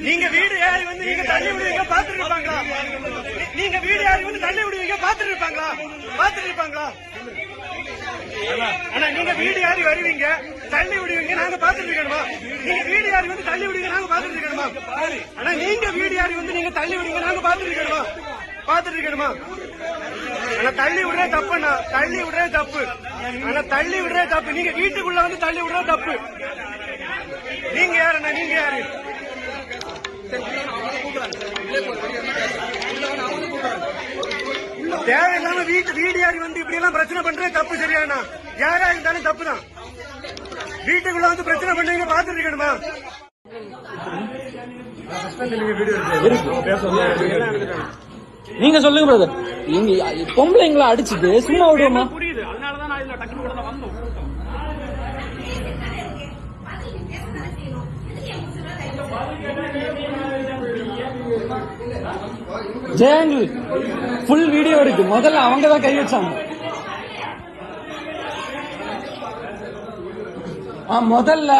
நீங்க வீடு யாரி வந்து நீங்க தள்ளி விடுவீங்க பாத்துட்டு இருப்பாங்களா? நீங்க வீடு யாரி வந்து தள்ளி விடுவீங்க பாத்துட்டு இருப்பாங்களா? ஆனா நீங்க வீடு யாரி வருவீங்க தள்ளி விடுவீங்க நாங்க பாத்துட்டு இருக்கணுமா? நீங்க வீடு யாரி வந்து தள்ளி விடுவீங்க நாங்க பாத்துட்டு இருக்கணுமா? ஆனா நீங்க வீடு யாரி வந்து நீங்க தள்ளி விடுவீங்க நாங்க பாத்துட்டு இருக்கணுமா? ஆனா தள்ளி விடுறே தப்புண்ணா, தள்ளி விடுறே தப்பு. ஆனா தள்ளி விடுறே தப்பு. நீங்க வீட்டுக்குள்ள வந்து தள்ளி விடுறே தப்பு. நீங்க யாருண்ணா? நீங்க யாரு? தேவையில்லாம வீடு யாரி வந்து இப்படி எல்லாம் பிரச்சனை பண்றே தப்பு. சரியாண்ணா? யாரா இருந்தாலும் தப்பு தான். வீட்டுக்குள்ள வந்து பிரச்சனை பண்றீங்க பாத்துட்டு இருக்கணுமா? நீங்க சொல்லுங்க பிரதர். இங்க பொம்பளைங்களை அடிச்சுட்டு சும்மா விடுவோமா? புரியுது, அதனாலதான் நான் இதுல டக்குனு கூட வந்தோம். ஜெயங்கு ஃபுல் வீடியோ இருக்கு. முதல்ல அவங்க தான் கை வச்சாங்க. முதல்ல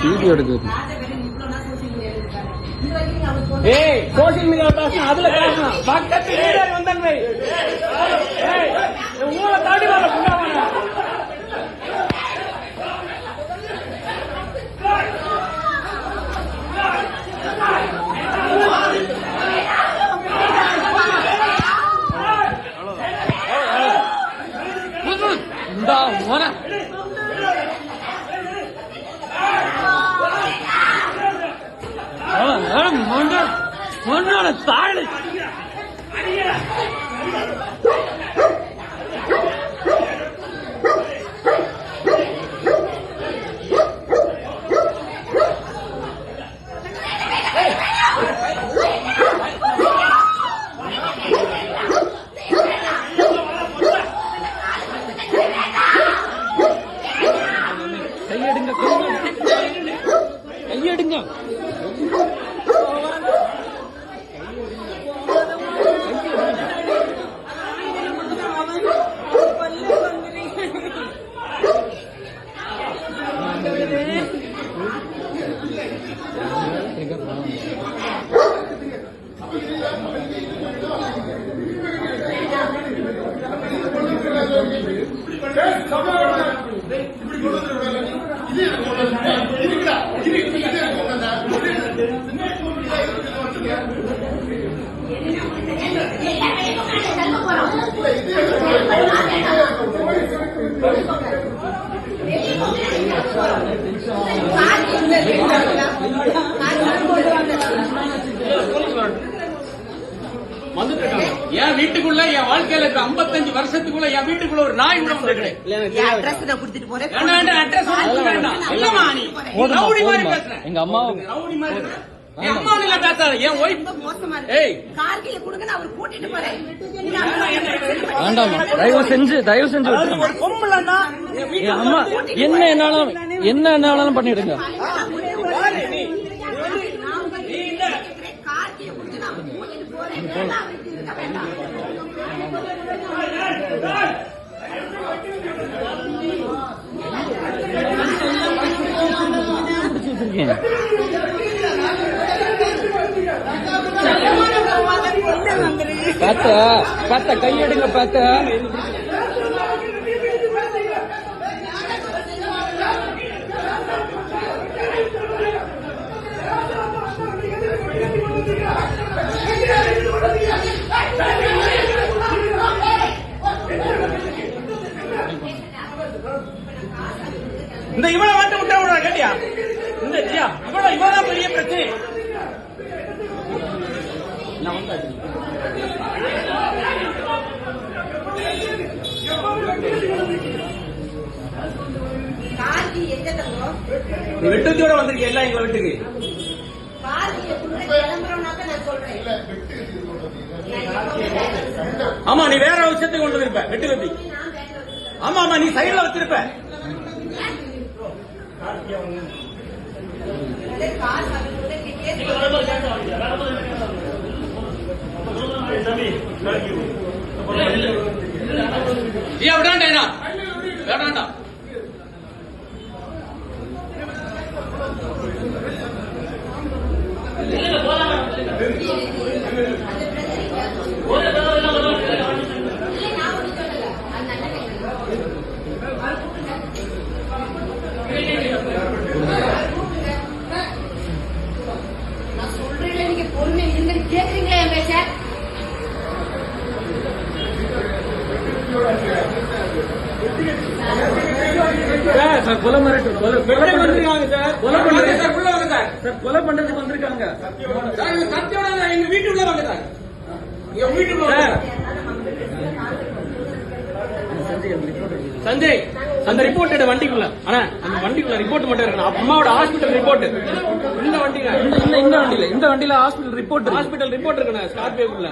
வீடியோ எடுக்குது. சோசியல் மீடியாவில் பேசணும், அதுல பேசணும். பக்கத்து வீரர் வந்தன்மை ஊரை தாண்டி வர புண்டாவான இந்த மோன மண்ணோட தாழ் கையெடுங்க, கையெடுங்க. என் வீட்டுக்குள்ள என் வாழ்க்கையில 55 வருஷத்துக்குள்ள என் வீட்டுக்குள்ள ஒரு நாய் கூட வந்து எங்க அம்மா என் அம்மா பேசாத என் ஒய்ஃப் வேண்டாமா, தயவு செஞ்சு என் அம்மா என்ன என்னாலும் பண்ணிடுங்க. பாத்த கையெடுங்க. பாத்த இந்த இவளை வாட்ட விட்டா விடுறா கேட்டியா? இந்த இவதான் பெரிய பிரச்சனை. வெட்டத்தோட வந்திருக்கீங்க எல்லாம் எங்க வீட்டுக்கு. ஆமா நீ வேற விஷயத்தை கொண்டு வந்திருப்ப வெட்டு கத்தி. ஆமா ஆமா நீ சைடுல வச்சிருப்ப. வேண்டாண்டா வேண்டாண்டா நான் சொல்றேன், நீங்க பொறுமை இருந்துட்டு கேக்குறீங்களா என் பேச்ச? சார் கொலை மிரட்டு கொலை பண்றாங்க சார். கொலை பண்றாங்க சார். உள்ள வாங்க சார். கொலை பண்றதுக்கு வந்திருக்காங்க சார். சத்தியோட எங்க வீட்டுக்குள்ள வாங்க சார். எங்க வீட்டுக்குள்ள சஞ்சய் அந்த ரிப்போர்ட் வண்டிக்குள்ள. ஆனா அந்த வண்டிக்குள்ள ரிப்போர்ட் மட்டும் இருக்கணும். அம்மாவோட ஹாஸ்பிட்டல் ரிப்போர்ட் இந்த வண்டிங்க. இந்த வண்டியில ஹாஸ்பிட்டல் ரிப்போர்ட் இருக்கணும். ஸ்கார்பியோக்குள்ள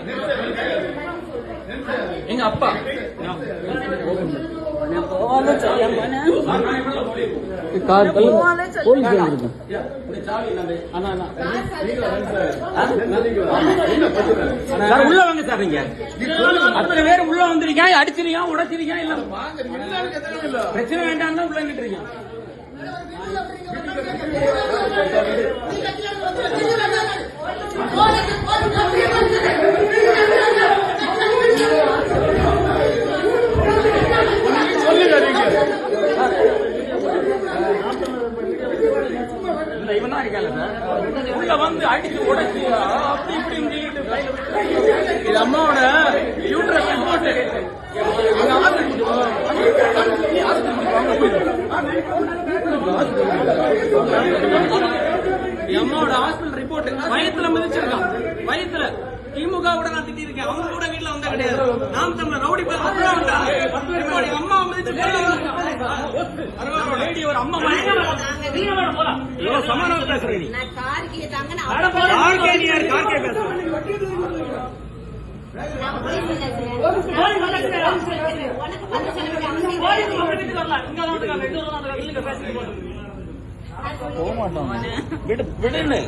எங்க அப்பா உள்ள வாங்க சார். நீங்க அத்தனை பேர் உள்ள வந்திருக்கீங்க, அடிச்சிருக்கீங்க, உடைச்சிருக்கீங்க. இல்ல பிரச்சனை வேண்டாம் உள்ள நின்றுறீங்க. இவன் தான் இருக்காங்க சார். உள்ள வந்து அடிச்சு உடைச்சு அப்படி இப்படின்னு சொல்லிட்டு இது அம்மாவோட யூட்ரஸ் ரிப்போர்ட். அம்மாவோட ஹாஸ்பிட்டல் ரிப்போர்ட். வயத்துல மிதிச்சிருக்கான். வயத்துல திமுக கூட நான் திட்டி இருக்கேன். அவங்க கூட வீட்டுல வந்தா கிடையாது. நாம் தமிழர் ரவுடி பேர் அம்மா மிதிச்சு லேடி ஒரு அம்மா சமாதானம் பேசுறேன். போக மாட்டோம் விடுன்னு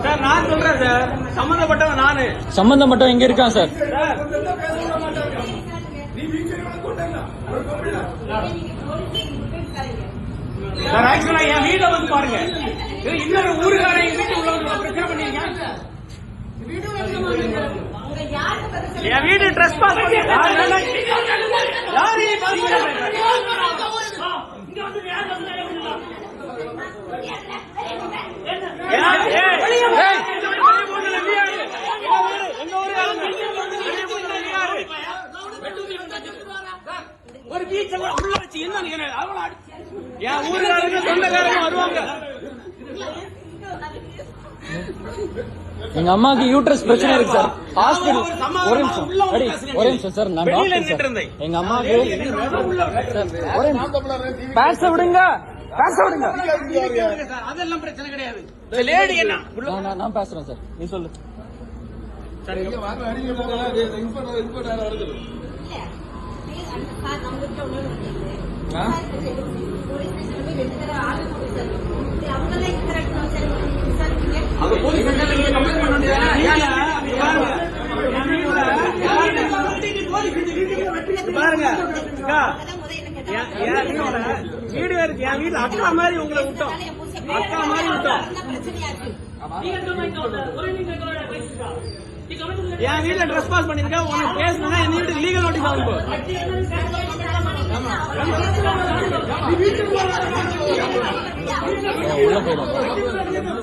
சார். நான் சொல்றேன் சார். சம்பந்தப்பட்டவன் நானு. சம்பந்தப்பட்டவன் எங்க இருக்கான் சார்? சார் ஆக்சுவலா என் வீட வந்து பாருங்க. இன்னொரு ஊருக்கார எங்க வீட்டு உள்ள பிரச்சனை பண்ணீங்க. என் வீடு ட்ரெஸ் பாஸ் பண்ணி ஒரு பீச்ச உள்ள வச்சு என்ன என் ஊருக்காரங்க சொந்தக்காரங்க வருவாங்க. எங்க அம்மாக்கு யூட்ரஸ் பிரச்சனை இருக்கு சார். ஹாஸ்பிடல் ஒரே நிமிஷம் சார். நான் டாக்டர் சார். எங்க அம்மாக்கு ஒரே நிமிஷம் பேச விடுங்க. அதெல்லாம் பிரச்சனை கிடையாது. லேடி என்ன நான் பேசுறேன் சார். நீ சொல்லு. பாருங்க வீடு இருக்கு. என் வீட்டுல அக்கா மாதிரி உங்களை விட்டோம். அக்கா மாதிரி விட்டோம். என் வீட்டுல ட்ரெஸ் பாஸ் பண்ணிருக்கேன். உனக்கு பேசணும்னா என் வீட்டுக்கு லீகல் நோட்டீஸ் ஆகும். உள்ள போயிடும்.